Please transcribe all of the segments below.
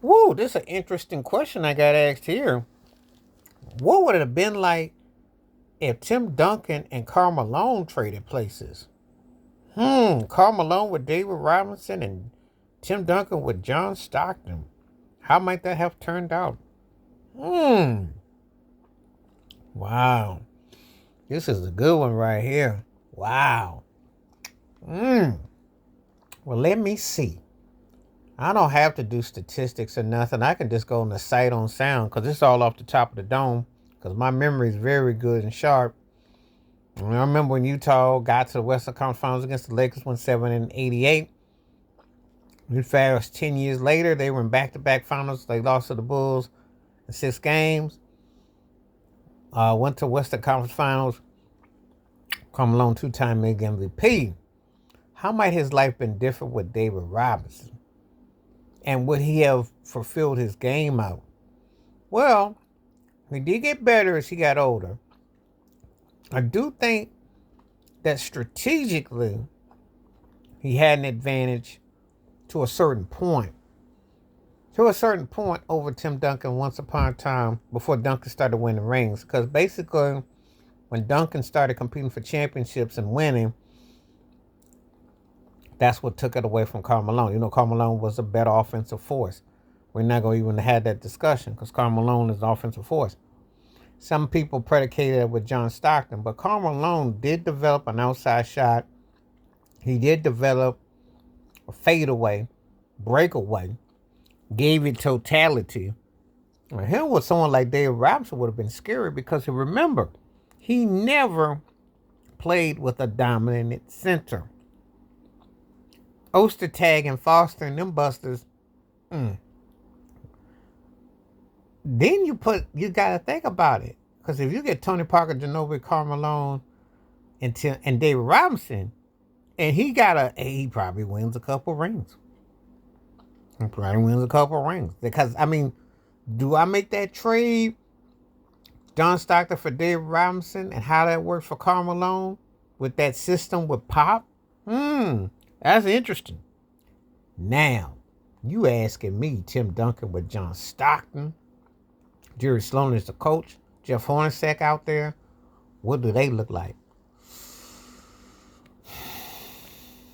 Woo, this is an interesting question I got asked here. What would it have been like if Tim Duncan and Karl Malone traded places? Karl Malone with David Robinson and Tim Duncan with John Stockton. How might that have turned out? Wow. This is a good one right here. Wow. Well, let me see. I don't have to do statistics or nothing. I can just go on the sight on sound because it's all off the top of the dome because my memory is very good and sharp. And I remember when Utah got to the Western Conference Finals against the Lakers 1-7 in 88. In fact, 10 years later, they were in back-to-back finals. They lost to the Bulls in 6 games. Went to Western Conference Finals. Karl Malone, 2-time league MVP. How might his life been different with David Robinson? And would he have fulfilled his game out? Well, he did get better as he got older. I do think that strategically he had an advantage to a certain point. To a certain point over Tim Duncan once upon a time before Duncan started winning rings. Because basically, when Duncan started competing for championships and winning, that's what took it away from Karl Malone. You know, Karl Malone was a better offensive force. We're not going to even have that discussion because Karl Malone is an offensive force. Some people predicated it with John Stockton, but Karl Malone did develop an outside shot. He did develop a fadeaway, breakaway, gave it totality. And him with someone like David Robinson would have been scary because remember, he never played with a dominant center. Ostertag and Foster and them busters. Then you got to think about it. Because if you get Tony Parker, Ginobili, Karl Malone, and David Robinson, and he probably wins a couple rings. Because, I mean, do I make that trade, John Stockton for David Robinson, and how that works for Karl Malone with that system with Pop? That's interesting. Now, you asking me, Tim Duncan with John Stockton, Jerry Sloan is the coach, Jeff Hornacek out there, what do they look like?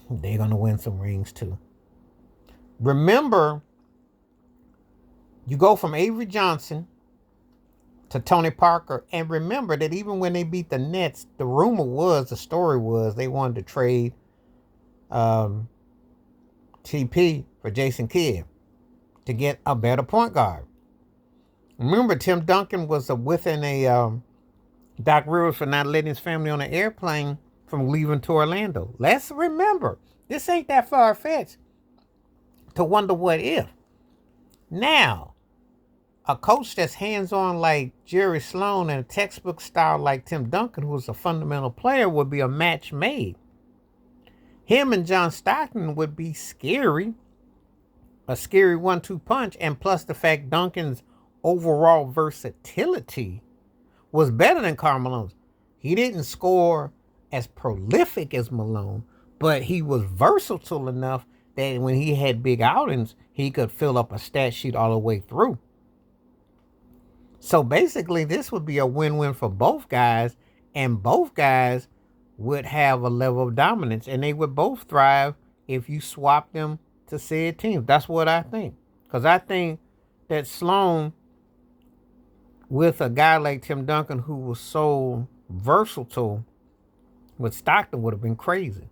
They're going to win some rings too. Remember, you go from Avery Johnson to Tony Parker, and remember that even when they beat the Nets, the story was they wanted to trade TP for Jason Kidd to get a better point guard. Remember, Tim Duncan was within a Doc Rivers for not letting his family on an airplane from leaving to Orlando. Let's remember, this ain't that far-fetched to wonder what if. Now, a coach that's hands-on like Jerry Sloan and a textbook style like Tim Duncan, who's a fundamental player, would be a match made. Him and John Stockton would be scary. A scary 1-2 punch. And plus the fact Duncan's overall versatility was better than Karl Malone's. He didn't score as prolific as Malone, but he was versatile enough that when he had big outings, he could fill up a stat sheet all the way through. So basically, this would be a win-win for both guys, and both guys would have a level of dominance, and they would both thrive if you swap them to said teams. That's what I think. Because I think that Sloan, with a guy like Tim Duncan who was so versatile with Stockton, would have been crazy.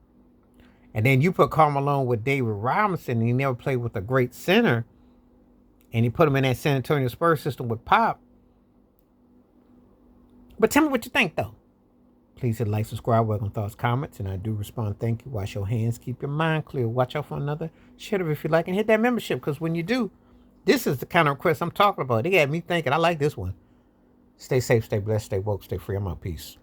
And then you put Karl Malone with David Robinson, and he never played with a great center, and he put him in that San Antonio Spurs system with Pop. But tell me what you think, though. Please hit like, subscribe, welcome thoughts, comments, and I do respond. Thank you. Wash your hands. Keep your mind clear. Watch out for another. Share it if you like, and hit that membership, because when you do, this is the kind of request I'm talking about. They had me thinking, I like this one. Stay safe, stay blessed, stay woke, stay free. I'm out. Peace.